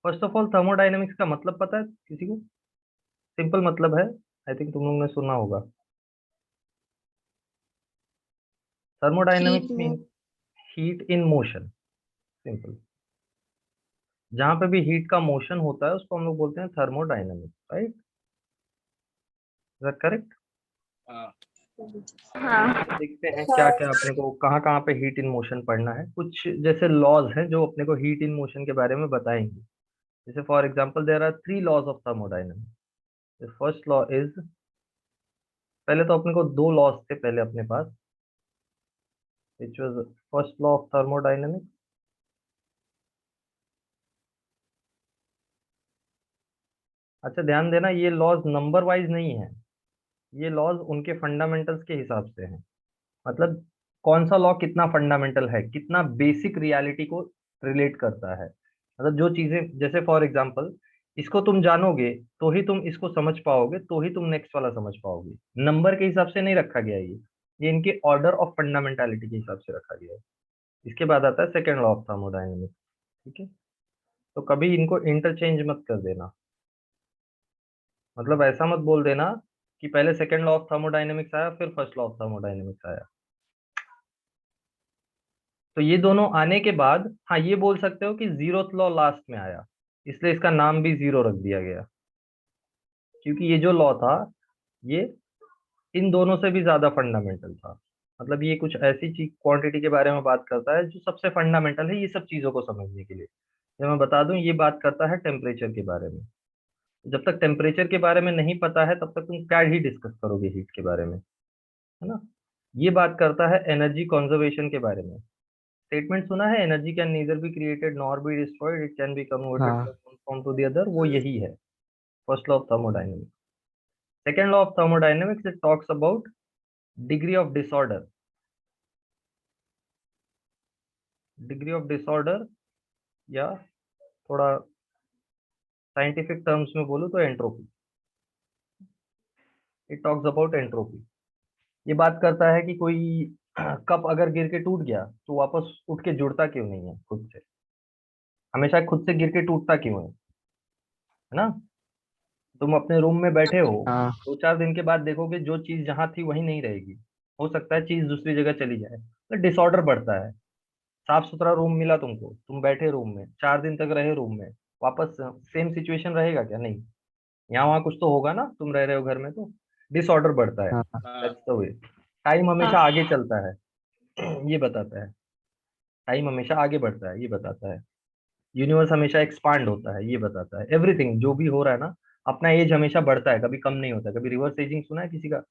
First of all thermodynamics का मतलब पता है किसी को? सिंपल मतलब है, आई थिंक तुम लोगों ने सुना होगा। Heat thermodynamics mean move. Heat in motion, simple. जहां पे भी हीट का मोशन होता है उसको हम लोग बोलते हैं thermodynamics, right? Is that correct? हाँ। तो देखते हैं क्या क्या अपने को कहाँ कहाँ पे हीट इन मोशन पढ़ना है। कुछ जैसे लॉज हैं जो अपने को हीट इन मोशन के बारे में बताएंगे। जैसे for example there are 3 laws of thermodynamics. The first law is, पहले तो अपने को 2 लॉज थे पहले अपने पास, which was first law of thermodynamics. अच्छा ध्यान देना, ये लॉज नंबर वाइज नहीं है, ये लॉज उनके फंडामेंटल्स के हिसाब से हैं। मतलब कौन सा लॉ कितना फंडामेंटल है, कितना बेसिक रियलिटी को रिलेट करता है। मतलब जो चीजें, जैसे फॉर एग्जांपल इसको तुम जानोगे तो ही तुम इसको समझ पाओगे, तो ही तुम नेक्स्ट वाला समझ पाओगे। नंबर के हिसाब से नहीं रखा गया है ये इनके ऑर्डर ऑफ फंडामेंटालिटी के हिसाब से रखा गया है। इसके बाद आता है सेकेंड लॉ ऑफ थर्मोडायनेमिक्स। ठीक है, तो कभी इनको इंटरचेंज मत कर देना। मतलब ऐसा मत बोल देना कि पहले सेकेंड लॉ ऑफ थर्मोडायनेमिक्स आया फिर फर्स्ट लॉ ऑफ थर्मोडायनेमिक्स आया। तो ये दोनों आने के बाद हाँ ये बोल सकते हो कि जीरोथ लॉ लास्ट में आया, इसलिए इसका नाम भी जीरो रख दिया गया। क्योंकि ये जो लॉ था ये इन दोनों से भी ज्यादा फंडामेंटल था। मतलब ये कुछ ऐसी चीज क्वांटिटी के बारे में बात करता है जो सबसे फंडामेंटल है ये सब चीजों को समझने के लिए। जब मैं बता दूं, ये बात करता है टेम्परेचर के बारे में। जब तक टेम्परेचर के बारे में नहीं पता है तब तक तुम क्या ही डिस्कस करोगे हीट के बारे में, है ना? ये बात करता है एनर्जी कंजर्वेशन के बारे में। स्टेटमेंट सुना है, energy can neither be created nor be destroyed, it can be converted हाँ। From one form to the other. वो यही है first law of thermodynamics. Second law of thermodynamics it talks about degree of disorder. Degree of disorder, या थोड़ा scientific terms में बोलूँ तो entropy. It talks about entropy. ये बात करता है कि कोई कप अगर गिर के टूट गया तो वापस उठ के जुड़ता क्यों नहीं है खुद से, हमेशा खुद से गिर के टूटता क्यों है ना? तुम अपने रूम में बैठे हो, हाँ। 2-4 दिन के बाद देखोगे जो चीज जहां थी वहीं नहीं रहेगी। हो सकता है चीज दूसरी जगह चली जाए, तो डिसऑर्डर बढ़ता है। साफ सुथरा रूम मिला तुमको, तुम बैठे रूम में 4 दिन तक रहे रूम में, वापस सेम सिचुएशन रहेगा क्या? नहीं। यहाँ वहाँ कुछ तो होगा ना, तुम रह रहे हो घर में तो डिसऑर्डर बढ़ता है। हाँ। That's the way. टाइम हमेशा आगे चलता है ये बताता है। टाइम हमेशा आगे बढ़ता है ये बताता है। यूनिवर्स हमेशा एक्सपांड होता है ये बताता है। एवरीथिंग जो भी हो रहा है ना, अपना एज हमेशा बढ़ता है, कभी कम नहीं होता। कभी रिवर्स एजिंग सुना है किसी का?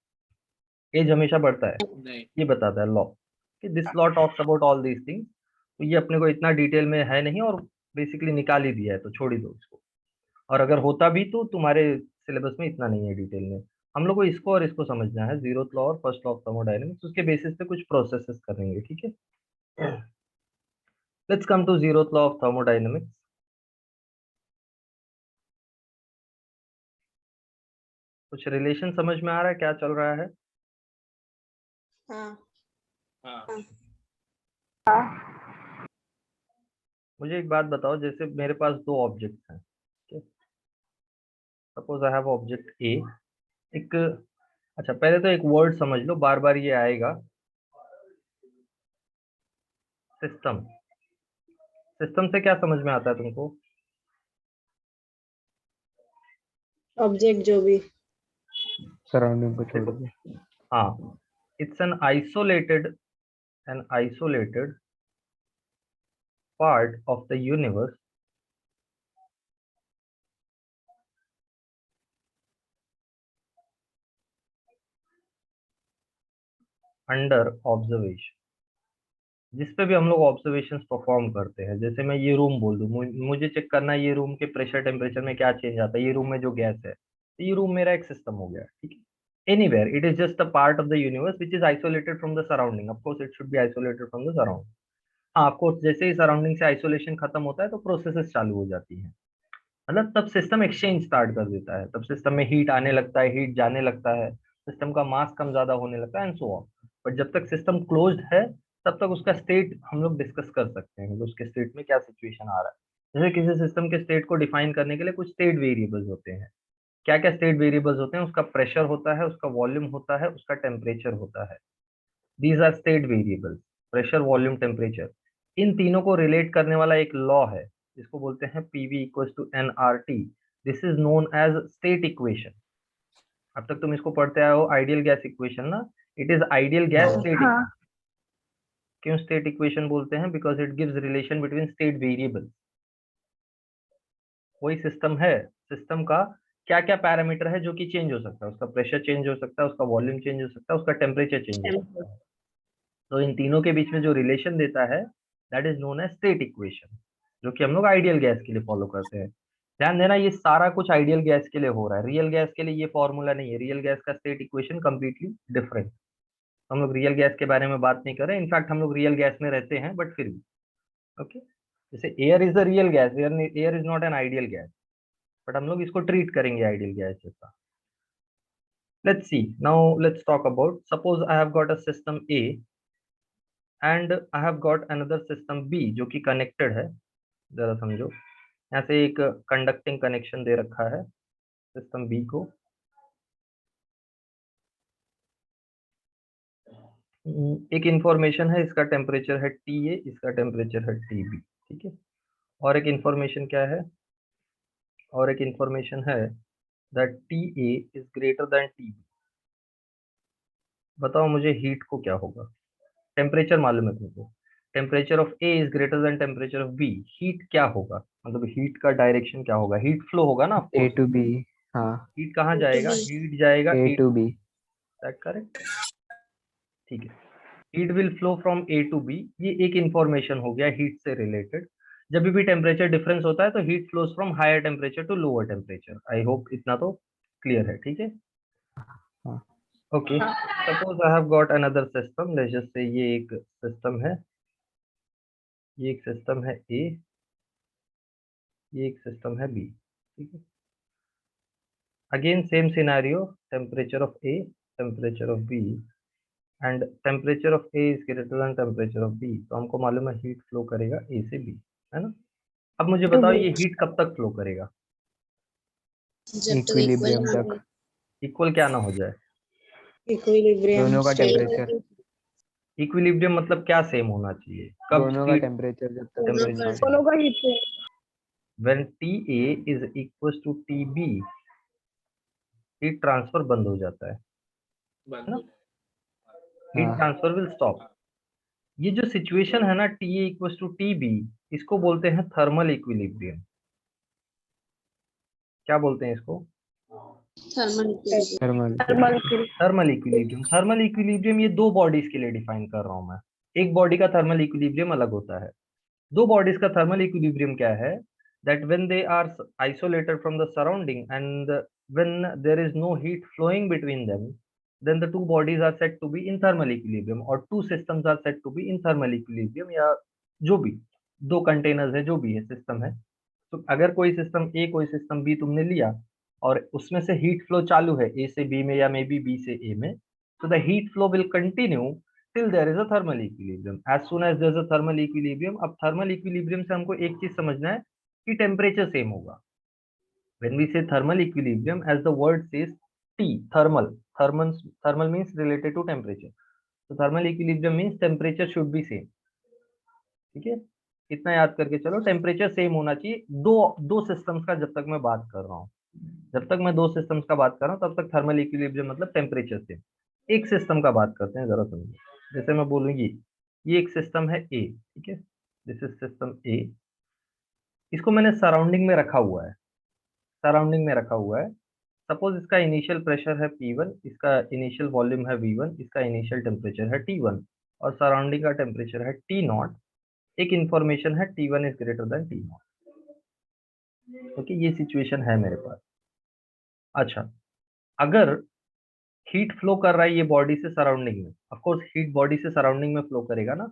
एज हमेशा बढ़ता है, नहीं। ये बताता है लॉ। कि this law talks about all these things. तो ये अपने को इतना डिटेल में है नहीं, और बेसिकली निकाल ही दिया है तो छोड़ ही दो इसको। और अगर होता भी तो तुम्हारे सिलेबस में इतना नहीं है डिटेल में। हम लोग को इसको और इसको समझना है, जीरोथ लॉ और फर्स्ट लॉ ऑफ थर्मोडायनेमिक्स। उसके बेसिस पे कुछ प्रोसेसेस करेंगे, ठीक है? Let's come to zeroth law of thermodynamics. कुछ रिलेशन समझ में आ रहा है क्या चल रहा है? हाँ। हाँ। मुझे एक बात बताओ, जैसे मेरे पास 2 ऑब्जेक्ट्स हैं, ठीक है? Suppose I have object A. एक, अच्छा पहले तो एक वर्ड समझ लो, बार बार ये आएगा, सिस्टम। सिस्टम से क्या समझ में आता है तुमको? ऑब्जेक्ट जो भी। सराउंडिंग को छोड़ देखो, के। हाँ, it's an isolated part of the universe under observation. जिस पे भी हम लोग ऑब्जर्वेशंस परफॉर्म करते हैं, जैसे मैं ये रूम बोल दूं, मुझे चेक करना है ये रूम के प्रेशर टेम्परेचर में क्या चेंज आता है, ये रूम में जो गैस है, तो ये रूम मेरा एक सिस्टम हो गया, ठीक है? Anywhere it is just a part of the universe which is isolated from the surrounding. Of course it should be isolated from the surrounding. हाँ ऑफ कोर्स, जैसे ही सराउंडिंग से आइसोलेशन खत्म होता है तो प्रोसेसेस चालू हो जाती हैं। मतलब तब सिस्टम एक्सचेंज स्टार्ट कर देता है, तब सिस्टम में हीट आने लगता है, हीट जाने लगता है, सिस्टम का मास कम ज्यादा होने लगता है एंड सो ऑन। बट जब तक सिस्टम क्लोज्ड है तब तक उसका स्टेट हम लोग डिस्कस कर सकते हैं, मतलब उसके स्टेट में क्या सिचुएशन आ रहा है। जैसे किसी सिस्टम के स्टेट को डिफाइन करने के लिए कुछ स्टेट वेरिएबल्स होते हैं। क्या क्या स्टेट वेरिएबल्स होते हैं? उसका प्रेशर होता है, उसका वॉल्यूम होता है, उसका टेम्परेचर होता है। These are state variables, pressure, volume, temperature. इन तीनों को रिलेट करने वाला एक लॉ है, जिसको बोलते हैं PV equals to NRT. This is known as state equation. अब तक तुम इसको पढ़ते आए हो आइडियल गैस इक्वेशन ना, इट इज आइडियल गैस हाँ। स्टेट। हाँ क्यों स्टेट इक्वेशन बोलते हैं? Because it gives relation between state variable. कोई सिस्टम है, सिस्टम का क्या क्या पैरामीटर है जो कि चेंज हो सकता है? उसका प्रेशर चेंज हो सकता है, उसका वॉल्यूम चेंज हो सकता है, उसका टेम्परेचर चेंज हो सकता है। तो इन तीनों के बीच में जो रिलेशन देता है, that is known as state equation, जो कि हम लोग आइडियल गैस के लिए फॉलो करते हैं। ध्यान देना, ये सारा कुछ आइडियल गैस के लिए हो रहा है, रियल गैस के लिए ये फॉर्मूला नहीं है। रियल गैस का स्टेट इक्वेशन कंप्लीटली डिफरेंट। हम लोग रियल गैस के बारे में बात नहीं कर रहे हैं, इनफैक्ट हम लोग रियल गैस में रहते हैं, बट फिर भी ओके। जैसे air is a real gas, air is not an ideal gas, but हम लोग इसको ट्रीट करेंगे आइडियल गैस जैसा। Let's see. Now let's talk about, suppose I have got a system A and I have got another system B जो कि connected है। जरा समझो, यहाँ से एक कंडक्टिंग कनेक्शन दे रखा है सिस्टम B को। एक इंफॉर्मेशन है, इसका टेम्परेचर है TA, इसका टेम्परेचर है TB, ठीक है। और एक इंफॉर्मेशन क्या है? और एक इंफॉर्मेशन है that TA is greater then TB। बताओ मुझे हीट को क्या होगा? टेम्परेचर मालूम है तुमको, temperature of A is greater than temperature of B. Heat क्या होगा? मतलब हीट का डायरेक्शन क्या होगा? हीट फ्लो होगा ना A ऑफकोर्स। to B। हाँ। हीट कहाँ A to जाएगा? B। हीट जाएगा A A to to B। B. That correct? ठीक है, heat will flow from A to B. ये एक इंफॉर्मेशन हो गया हीट से रिलेटेड। जब भी टेम्परेचर डिफरेंस होता है तो heat flows from higher temperature to lower temperature. I hope इतना तो क्लियर है, ठीक है। हाँ। Okay, suppose I have got another system, let's just say ये एक सिस्टम है, ये एक सिस्टम है ए, ये एक सिस्टम है बी, ठीक है। Again same scenario, temperature of A, temperature of B, and temperature of A is greater than temperature of B. तो हमको मालूम है हीट फ्लो करेगा ए से बी, है ना। अब मुझे बताओ ये हीट कब तक फ्लो करेगा? जब तक इक्विलिब्रियम तक। इक्वल क्या ना हो जाए? इक्विलिब्रियम दोनों का स्टेट। टेम्परेचर। इक्विलिब्रियम मतलब क्या सेम होना चाहिए? कब दोनों का हीट टेम्परेचर जब तक दोनों सेम का ना टेम्परेचर? हो। दोनों का heat. When TA is equal to TB, heat transfer बंद हो जाता है ना, हीट हाँ। Transfer will stop. ये जो सिचुएशन है ना TA इक्वल टू TB, इसको बोलते हैं थर्मल इक्विलिब्रियम। क्या बोलते हैं इसको? Thermal thermal. Thermal equilibrium. Thermal equilibrium ये दो बॉडीज के लिए डिफाइन कर रहा हूं मैं। एक बॉडी का थर्मल इक्विलिब्रियम अलग होता है, दो बॉडीज का थर्मल इक्विलिब्रियम क्या है? That when they are isolated from the surrounding and when there is no heat flowing between them, then the two bodies are said to be in thermal equilibrium, और two systems are said to be in thermal equilibrium, या जो भी दो containers है, जो भी है system है। तो अगर कोई सिस्टम ए, कोई सिस्टम बी तुमने लिया और उसमें से हीट फ्लो चालू है ए से बी में या मे बी बी से ए में, so the heat flow will continue till there is a thermal equilibrium. As soon as there is a thermal equilibrium, अब thermal equilibrium से हमको एक चीज समझना है कि टेम्परेचर सेम होगा। When we say thermal equilibrium, as the word says, T, thermal, thermal means related to temperature. So thermal equilibrium means temperature should be same, ठीक है। इतना याद करके चलो, टेम्परेचर सेम होना चाहिए दो दो सिस्टम्स का। जब तक मैं बात कर रहा हूँ, जब तक मैं दो सिस्टम्स का बात कर रहा हूँ, तब तक थर्मल इक्विलिब्रियम मतलब टेम्परेचर सेम। एक सिस्टम का बात करते हैं, जरा समझिए। जैसे मैं बोलूँ ये एक सिस्टम है ए, ठीक है, दिस इज सिस्टम ए। इसको मैंने सराउंडिंग में रखा हुआ है, सराउंडिंग में रखा हुआ है। सपोज इसका इनिशियल प्रेशर है P1, इसका इनिशियल वॉल्यूम है V1, इसका इनिशियल टेम्परेचर है T1, और सराउंडिंग का टेम्परेचर है T0। एक इंफॉर्मेशन है T1 is greater then T0। Okay, ये सिचुएशन है मेरे पास। अच्छा, अगर हीट फ्लो कर रहा है ये बॉडी से सराउंडिंग में, ऑफ कोर्स हीट बॉडी से सराउंडिंग में फ्लो करेगा ना,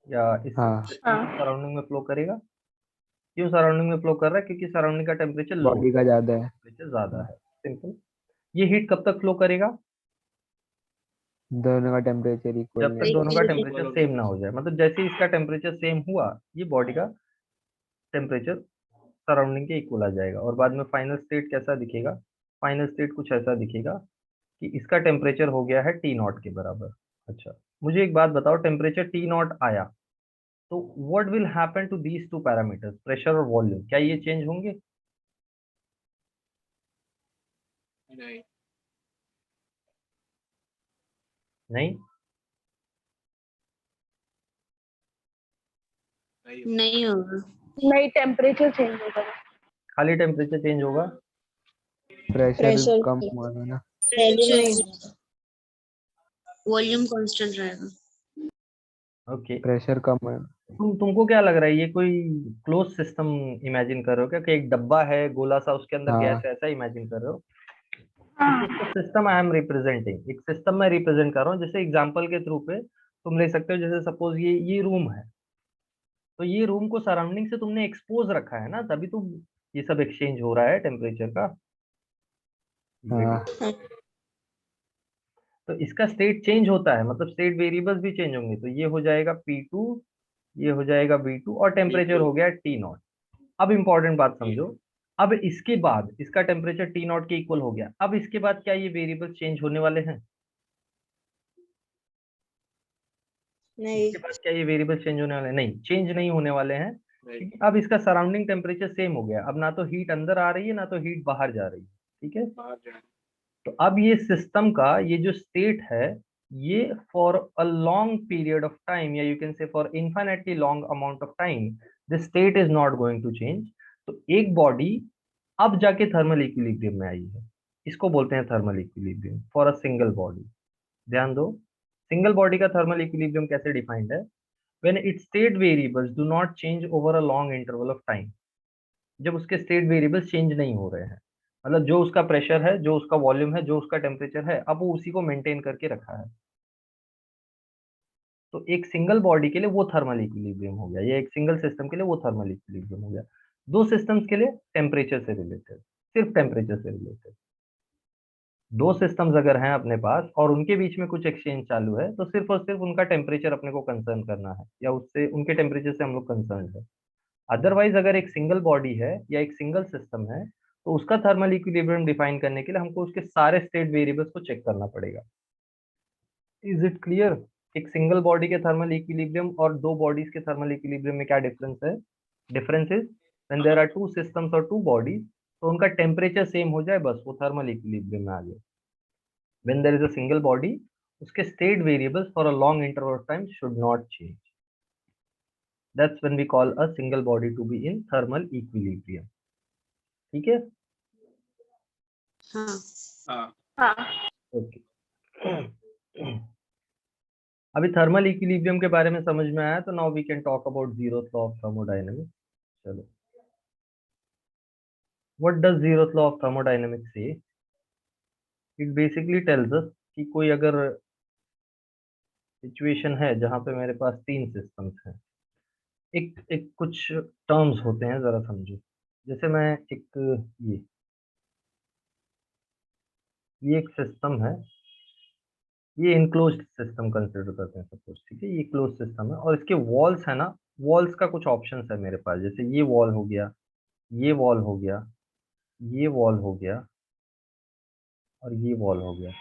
या इस हाँ। सराउंडिंग में फ्लो करेगा। क्यों सराउंडिंग में फ्लो कर रहा है? क्योंकि सराउंडिंग का टेम्परेचर लो, बॉडी का ज्यादा है। टेम्परेचर ज्यादा हाँ। है, सिंपल। ये हीट कब तक फ्लो करेगा? दोनों का टेम्परेचर इक्वल जब तक नहीं दोनों का होगा। टेम्परेचर सेम ना हो जाए। मतलब जैसे ही इसका टेम्परेचर सेम हुआ, ये बॉडी का टेम्परेचर सराउंडिंग के इक्वल आ जाएगा और बाद में फाइनल स्टेट कैसा दिखेगा, फाइनल स्टेट कुछ ऐसा दिखेगा कि इसका टेम्परेचर हो गया है टी नॉट के बराबर। अच्छा, मुझे एक बात बताओ, टेम्परेचर टी नॉट आया तो what will happen to these two parameters, pressure और वॉल्यूम, क्या ये चेंज होंगे? नहीं, नहीं होगा। नहीं, टेम्परेचर चेंज होगा। खाली टेम्परेचर चेंज होगा। प्रेशर प्रेशर कम होगा ना। वॉल्यूम कांस्टेंट रहेगा। ओके, प्रेशर कम है। तुमको क्या लग रहा है, ये कोई क्लोज सिस्टम इमेजिन कर रहे हो क्या, कि एक डब्बा है गोला सा, उसके अंदर गैस हाँ है, ऐसा इमेजिन कर रहे हो? हाँ सिस्टम आई एम रिप्रेजेंटिंग, एक सिस्टम में रिप्रेजेंट कर रहा हूँ, जैसे एग्जांपल के थ्रू पे तुम ले सकते हो, जैसे सपोज ये रूम है, तो ये रूम को सराउंडिंग से तुमने एक्सपोज रखा है ना, तभी तुम ये सब एक्सचेंज हो रहा है टेम्परेचर का। हाँ तो इसका स्टेट चेंज होता है, मतलब स्टेट वेरिएबल्स भी चेंज होंगे, तो ये हो जाएगा P2, ये हो जाएगा V2 और टेम्परेचर हो गया T नॉट। अब इंपॉर्टेंट बात समझो, अब इसके बाद इसका टेम्परेचर T नॉट के इक्वल हो गया, अब इसके बाद क्या ये वेरिएबल्स चेंज होने वाले हैं? नहीं। इसके बाद क्या ये वेरिएबल चेंज होने वाले हैं? नहीं, चेंज नहीं होने वाले हैं, क्योंकि अब इसका सराउंडिंग टेम्परेचर सेम हो गया, अब ना तो हीट अंदर आ रही है ना तो हीट बाहर जा रही है। ठीक है, तो अब ये सिस्टम का ये जो स्टेट है, ये for a long period of time, या you can say for infinitely long amount of time, the state is not going to change. तो एक बॉडी अब जाके थर्मल इक्विलिब्रियम में आई है, इसको बोलते हैं thermal equilibrium for a single body. ध्यान दो, सिंगल बॉडी का थर्मल इक्विलिब्रियम कैसे डिफाइंड है? When it's state variables do not change over a long interval of time, जब उसके स्टेट वेरिएबल्स चेंज नहीं हो रहे हैं, मतलब जो उसका प्रेशर है, जो उसका वॉल्यूम है, जो उसका टेम्परेचर है, अब वो उसी को मेंटेन करके रखा है, तो एक सिंगल बॉडी के लिए वो थर्मल इक्विलिब्रियम हो गया, या एक सिंगल सिस्टम के लिए वो थर्मल इक्विलिब्रियम हो गया। दो सिस्टम्स के लिए टेम्परेचर से रिलेटेड, सिर्फ टेम्परेचर से रिलेटेड। दो सिस्टम्स अगर हैं अपने पास और उनके बीच में कुछ एक्सचेंज चालू है, तो सिर्फ और सिर्फ उनका टेम्परेचर अपने को कंसर्न करना है, या उससे उनके टेम्परेचर से हम लोग कंसर्न है। अदरवाइज अगर एक सिंगल बॉडी है या एक सिंगल सिस्टम है, तो उसका थर्मल इक्विलिब्रियम डिफाइन करने के लिए हमको उसके सारे स्टेट वेरिएबल्स को चेक करना पड़ेगा। Is it clear? एक सिंगल बॉडी के थर्मल इक्विलिब्रियम और दो बॉडीज के थर्मल इक्विलिब्रियम में क्या डिफरेंस है? Difference is when there are two systems और टू बॉडीज, तो उनका टेम्परेचर सेम हो जाए, बस वो थर्मल इक्विलिब्रियम में आ गए। When there is a single body, उसके state variables for a long interval of time should not change. That's when we call a single body to be in thermal equilibrium. ठीक है, हाँ। हाँ okay. अभी thermal equilibrium के बारे में समझ में आया, तो now we can talk about zeroth law of thermodynamics. चलो, what does zeroth law of thermodynamics say? It basically tells us कि कोई अगर सिचुएशन है जहां पे मेरे पास तीन सिस्टम्स हैं, एक एक कुछ टर्म्स होते हैं, जरा समझो। जैसे मैं एक ये एक सिस्टम है, ये इनक्लोज्ड सिस्टम कंसिडर करते हैं सपोज, ठीक है, ये क्लोज सिस्टम है और इसके वॉल्स है ना, वॉल्स का कुछ ऑप्शंस है मेरे पास, जैसे ये वॉल हो गया, ये वॉल हो गया, ये वॉल हो गया और ये वॉल हो गया।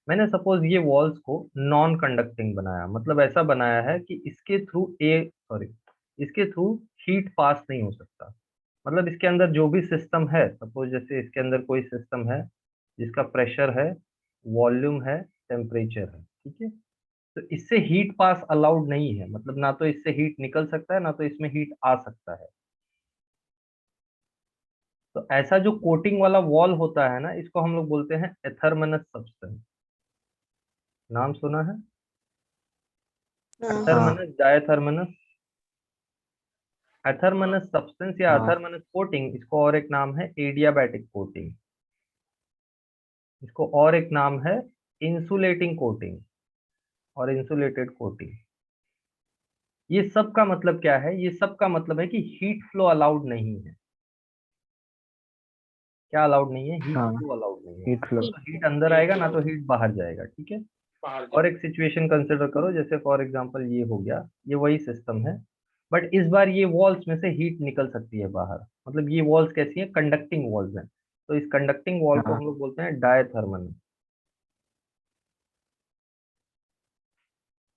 मैंने सपोज ये वॉल्स को नॉन कंडक्टिंग बनाया, मतलब ऐसा बनाया है कि इसके थ्रू इसके थ्रू हीट पास नहीं हो सकता। मतलब इसके अंदर जो भी सिस्टम है, सपोज जैसे इसके अंदर कोई सिस्टम है जिसका प्रेशर है, वॉल्यूम है, टेम्परेचर है, ठीक है, तो इससे हीट पास अलाउड नहीं है, मतलब ना तो इससे हीट निकल सकता है ना तो इसमें हीट आ सकता है। तो ऐसा जो कोटिंग वाला वॉल होता है ना, इसको हम लोग बोलते हैं एथरमनस सब्सटेंस। नाम सुना है? हाँ। एथरमनस, डायथरमनस। एथरमनस सब्सटेंस या हाँ एथरमनस कोटिंग, इसको और एक नाम है एडियाबैटिक कोटिंग, इसको और एक नाम है इंसुलेटिंग कोटिंग और इंसुलेटेड कोटिंग। ये सब का मतलब क्या है? ये सब का मतलब है कि हीट फ्लो अलाउड नहीं है। क्या अलाउड नहीं है? हीट हाँ फ्लो अलाउड नहीं है, हीट फ्लो। ना तो हीट अंदर आएगा ना तो हीट बाहर जाएगा, ठीक है। और एक सिचुएशन कंसिडर करो, जैसे फॉर एग्जांपल ये हो गया, ये वही सिस्टम है, बट इस बार ये वॉल्स में से हीट निकल सकती है बाहर, मतलब ये वॉल्स कैसी हैं, कंडक्टिंग वॉल्स हैं। तो इस कंडक्टिंग वॉल को हाँ हम लोग बोलते हैं डायथर्मल।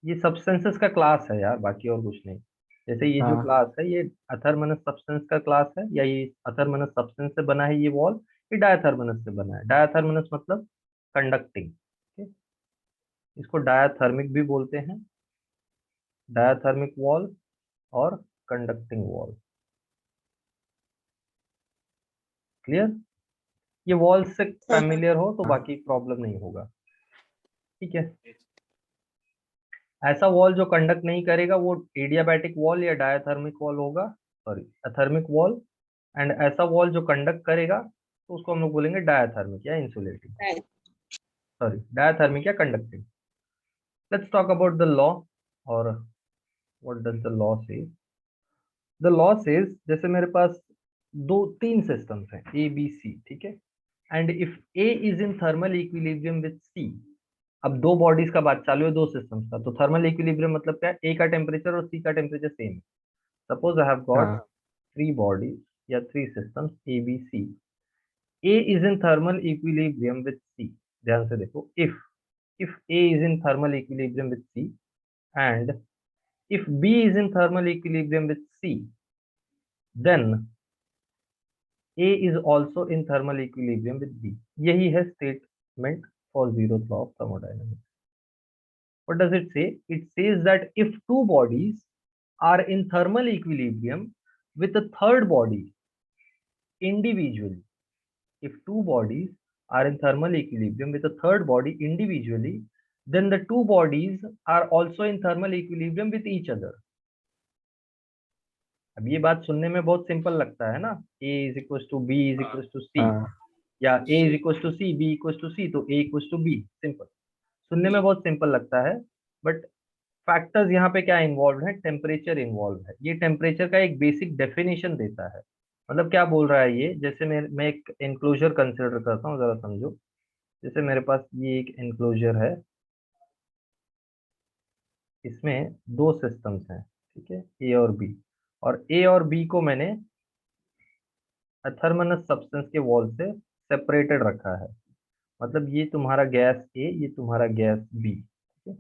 ये सब्सटेंसेस का क्लास है यार, बाकी और कुछ नहीं। जैसे ये जो हाँ क्लास है ये अथर्मनस सब्सटेंस का क्लास है, या ये अथर्मनस सब्सटेंस से बना है ये वॉल, ये डायथर्मनस से बना है। डायथर्मनस मतलब कंडक्टिंग। इसको डायाथर्मिक भी बोलते हैं, डायाथर्मिक वॉल और कंडक्टिंग वॉल। क्लियर? ये वॉल से हाँ फैमिलियर हो तो हाँ बाकी प्रॉब्लम नहीं होगा। ठीक है। ऐसा वॉल जो कंडक्ट नहीं करेगा वो एडियाबैटिक वॉल या डायाथर्मिक वॉल होगा, सॉरी अथर्मिक वॉल। एंड ऐसा वॉल जो कंडक्ट करेगा तो उसको हम लोग बोलेंगे डायाथर्मिक या इंसुलेटिंग, right. सॉरी डायाथर्मिक या conducting. Let's talk about the law. और व्हाट डज द लॉ से? द लॉ सेज, जैसे मेरे पास दो तीन सिस्टम्स हैं ए बी सी, ठीक है, and if A is in thermal equilibrium with C. अब दो बॉडीज का बात चालू है, दो सिस्टम्स का, तो थर्मल इक्विलिब्रियम मतलब क्या है, ए का टेम्परेचर और सी का टेम्परेचर सेम है। सपोज आई हैव गॉट हाँ थ्री बॉडीज या three systems A B C. A is in thermal equilibrium with C. ध्यान से देखो, if A is in thermal equilibrium with C and if B is in thermal equilibrium with C, then A is also in thermal equilibrium with B. यही है statement for zeroth law of thermodynamics. What does it say? It says that if two bodies are in thermal equilibrium with a third body individually, if two bodies are in thermal equilibrium with a third body individually, then the two bodies are also in thermal equilibrium with each other. अब ये बात सुनने में बहुत simple लगता है ना, A is equal to B is equal to C, हाँ या A is equal to C B equal to C, तो A equal to B. Simple, सुनने में बहुत सिंपल लगता है, बट फैक्टर्स यहाँ पे क्या इन्वॉल्व है, टेम्परेचर इन्वॉल्व है। ये टेम्परेचर का एक बेसिक डेफिनेशन देता है। मतलब क्या बोल रहा है ये, जैसे मैं एक एनक्लोजर कंसिडर करता हूँ, जरा समझो। जैसे मेरे पास ये एक एनक्लोजर है, इसमें दो सिस्टम्स हैं, ठीक है, ए और बी। और ए और बी को मैंने अथर्मनस सब्सटेंस के वॉल से सेपरेटेड रखा है। मतलब ये तुम्हारा गैस ए, ये तुम्हारा गैस बी, ठीक है,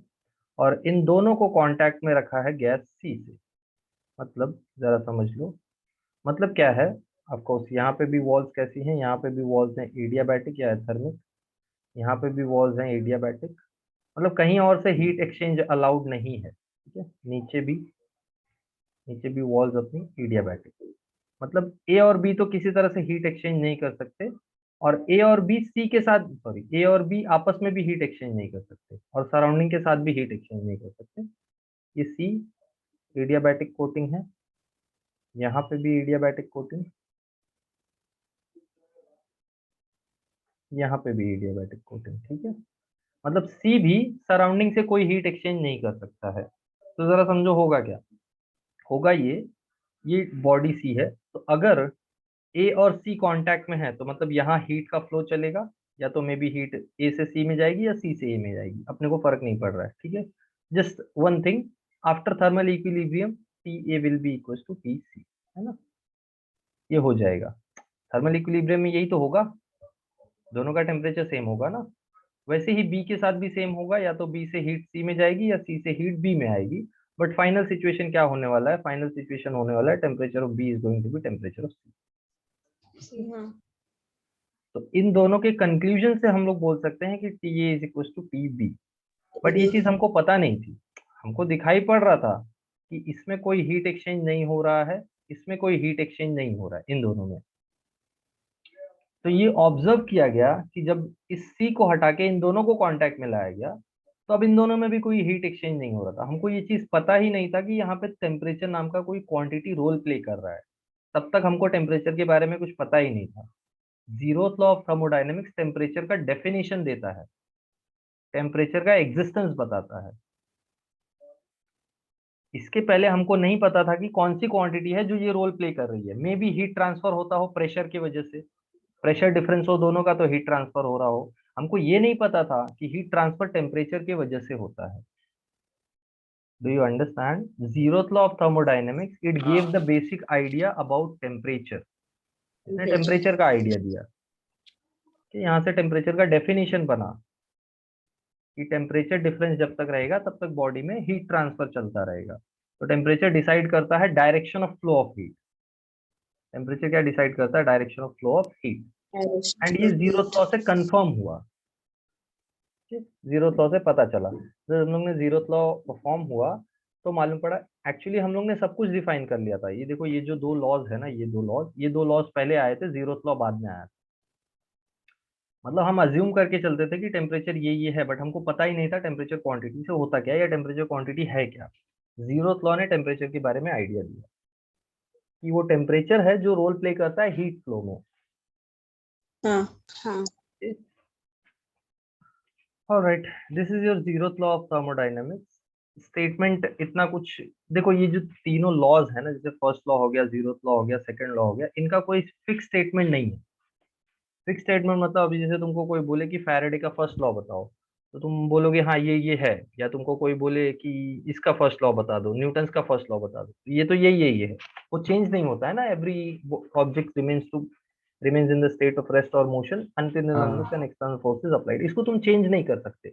और इन दोनों को कांटेक्ट में रखा है गैस सी से। मतलब जरा समझ लो, मतलब क्या है, ऑफकोर्स यहाँ पे भी वॉल्स कैसी हैं, यहाँ पे भी वॉल्स हैं एडियाबैटिक या थर्मिक, यहाँ पे भी वॉल्स हैं एडियाबैटिक। मतलब कहीं और से हीट एक्सचेंज अलाउड नहीं है, ठीक है। नीचे भी वॉल्स अपनी एडियाबैटिक। मतलब ए और बी तो किसी तरह से हीट एक्सचेंज नहीं कर सकते, और ए और बी सी के साथ, सॉरी ए और बी आपस में भी हीट एक्सचेंज नहीं कर सकते, और सराउंडिंग के साथ भी हीट एक्सचेंज नहीं कर सकते। ये सी एडियाबैटिक कोटिंग है, यहाँ पे भी एडियाबैटिक कोटिंग, यहाँ पे भी एडियाबैटिक कोटिंग, ठीक है। मतलब सी भी सराउंडिंग से कोई हीट एक्सचेंज नहीं कर सकता है। तो जरा समझो होगा क्या, होगा ये बॉडी सी है, तो अगर ए और सी कांटेक्ट में है तो मतलब यहाँ हीट का फ्लो चलेगा, या तो मे बी हीट ए से सी में जाएगी या सी से ए में जाएगी, अपने को फर्क नहीं पड़ रहा है, ठीक है। Just one thing, after thermal equilibrium T A will be equal to T C, है ना, ये हो जाएगा। थर्मल इक्विलिब्रियम में यही तो होगा, दोनों का टेम्परेचर सेम होगा ना। वैसे ही बी के साथ भी सेम होगा, या तो बी से हीट सी में जाएगी या सी से हीट बी में आएगी। बट फाइनल सिचुएशन क्या होने वाला है, फाइनल सिचुएशन होने वाला है temperature of B is going to be temperature of C. हाँ तो इन दोनों के कंक्लूजन से हम लोग बोल सकते हैं कि T A is equal to T B. But ये चीज हमको पता नहीं थी, हमको दिखाई पड़ रहा था कि इसमें कोई हीट एक्सचेंज नहीं हो रहा है, इसमें कोई हीट एक्सचेंज नहीं हो रहा है इन दोनों में। तो ये ऑब्जर्व किया गया कि जब इस सी को हटा के इन दोनों को कांटेक्ट में लाया गया, तो अब इन दोनों में भी कोई हीट एक्सचेंज नहीं हो रहा था। हमको ये चीज पता ही नहीं था कि यहाँ पे टेम्परेचर नाम का कोई क्वांटिटी रोल प्ले कर रहा है। तब तक हमको टेम्परेचर के बारे में कुछ पता ही नहीं था। Zeroth law of thermodynamics temperature का डेफिनेशन देता है, टेम्परेचर का एग्जिस्टेंस बताता है। इसके पहले हमको नहीं पता था कि कौन सी क्वांटिटी है जो ये रोल प्ले कर रही है। मे बी हीट ट्रांसफर होता हो प्रेशर की वजह से, प्रेशर डिफरेंस हो दोनों का तो हीट ट्रांसफर हो रहा हो। हमको ये नहीं पता था कि हीट ट्रांसफर टेम्परेचर की वजह से होता है। Do you understand? Zeroth law of thermodynamics, it give the basic idea about temperature. इसने टेम्परेचर का आइडिया दिया कि यहाँ से टेम्परेचर का डेफिनेशन बना कि टेम्परेचर डिफरेंस जब तक रहेगा तब तक बॉडी में हीट ट्रांसफर चलता रहेगा। तो टेम्परेचर डिसाइड करता है direction of flow of heat. Temperature क्या डिसाइड करता है? Direction of flow of heat. And ये जीरोथ लॉ से कंफर्म हुआ, जीरोथ लॉ से पता चला। जब हम लोग ने जीरोथ लॉ परफॉर्म हुआ तो मालूम पड़ा एक्चुअली हम लोग ने सब कुछ डिफाइन कर लिया था। ये देखो, ये जो दो लॉज है ना, ये दो लॉज पहले आए थे, जीरोथ लॉ बाद में आया था। मतलब हम अज्यूम करके चलते थे कि टेम्परेचर ये है, बट हमको पता ही नहीं था टेम्परेचर क्वांटिटी से होता क्या है या टेम्परेचर क्वांटिटी है क्या। जीरोथ लॉ ने टेम्परेचर के बारे में आइडिया दिया कि वो टेम्परेचर है जो रोल प्ले करता है हीट फ्लो में। हाँ alright, this is your zeroth law of thermodynamics. Statement इतना कुछ देखो, ये जो तीनों लॉज है ना, जैसे फर्स्ट लॉ हो गया, जीरोथ लॉ हो गया, सेकंड लॉ हो गया, इनका कोई फिक्स स्टेटमेंट नहीं है। फिक्स स्टेटमेंट मतलब अभी जैसे तुमको कोई बोले कि फैराडे का फर्स्ट लॉ बताओ, तो तुम बोलोगे हाँ ये है। या तुमको कोई बोले कि इसका फर्स्ट लॉ बता दो, न्यूटन्स का फर्स्ट लॉ बता दो, ये तो यही है। वो चेंज नहीं होता है ना। Every object remains in the state of rest or motion until and unless an external force is applied। इसको तुम चेंज नहीं कर सकते।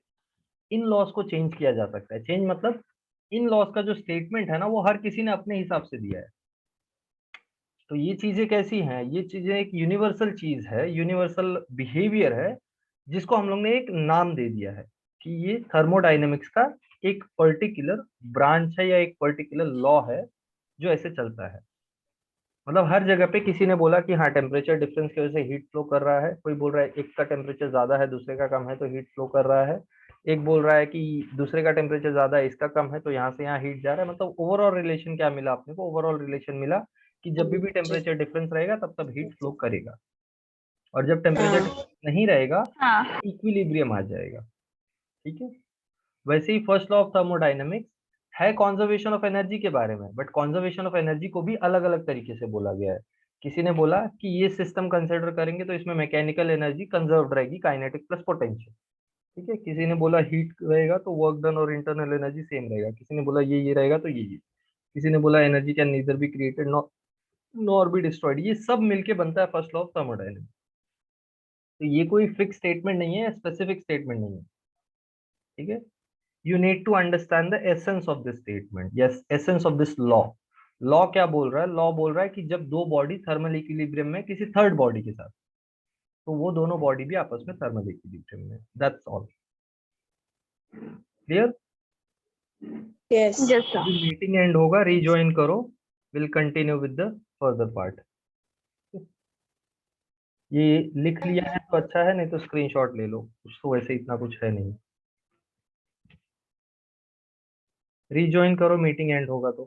इन लॉस को चेंज किया जा सकता है। चेंज मतलब इन लॉस का जो स्टेटमेंट है ना, वो हर किसी ने अपने हिसाब से दिया है। तो ये चीजें कैसी हैं? ये चीजें एक यूनिवर्सल चीज है, यूनिवर्सल बिहेवियर है, जिसको हम लोग ने एक नाम दे दिया है कि ये थर्मोडायनेमिक्स का एक पर्टिकुलर ब्रांच है या एक पर्टिकुलर लॉ है जो ऐसे चलता है। मतलब हर जगह पे किसी ने बोला कि हाँ टेम्परेचर डिफरेंस की वजह से हीट फ्लो कर रहा है। कोई बोल रहा है एक का टेम्परेचर ज्यादा है दूसरे का कम है तो हीट फ्लो कर रहा है। एक बोल रहा है कि दूसरे का टेम्परेचर ज्यादा है इसका कम है तो यहाँ से यहाँ हीट जा रहा है। मतलब ओवरऑल रिलेशन क्या मिला अपने को? ओवरऑल रिलेशन मिला कि जब भी टेम्परेचर डिफरेंस रहेगा तब तब हीट फ्लो करेगा, और जब टेम्परेचर नहीं रहेगा हाँ इक्विलिब्रियम आ जाएगा। ठीक है। वैसे ही फर्स्ट लॉ ऑफ थर्मोडायनेमिक्स है कंजर्वेशन ऑफ एनर्जी के बारे में, बट कंजर्वेशन ऑफ एनर्जी को भी अलग अलग तरीके से बोला गया है। किसी ने बोला कि ये सिस्टम कंसिडर करेंगे तो इसमें मैकेनिकल एनर्जी कंजर्व रहेगी, काइनेटिक प्लस पोटेंशियल। ठीक है। किसी ने बोला हीट रहेगा तो वर्क डन और इंटरनल एनर्जी सेम रहेगा। किसी ने बोला ये रहेगा तो ये। किसी ने बोला energy can neither be created nor be destroyed. ये सब मिलके बनता है फर्स्ट लॉ ऑफ थर्मोडायनेमिक्स। तो ये कोई फिक्स स्टेटमेंट नहीं है, स्पेसिफिक स्टेटमेंट नहीं है। ठीक है। You need to understand the essence of this statement. Yes, essence of this law. Law क्या बोल रहा है? लॉ बोल रहा है कि जब दो बॉडी थर्मल इक्विलिब्रियम में किसी थर्ड बॉडी के साथ, तो वो दोनों बॉडी भी आपस में थर्मल इक्विलिब्रियम में। That's all. Clear? Yes yes sir. Meeting and होगा, रीजॉइन करो। Will continue with the further part. ये लिख लिया है तो अच्छा है, नहीं तो स्क्रीनशॉट ले लो, कुछ तो वैसे इतना कुछ है नहीं। रीजॉइन करो, मीटिंग एंड होगा तो।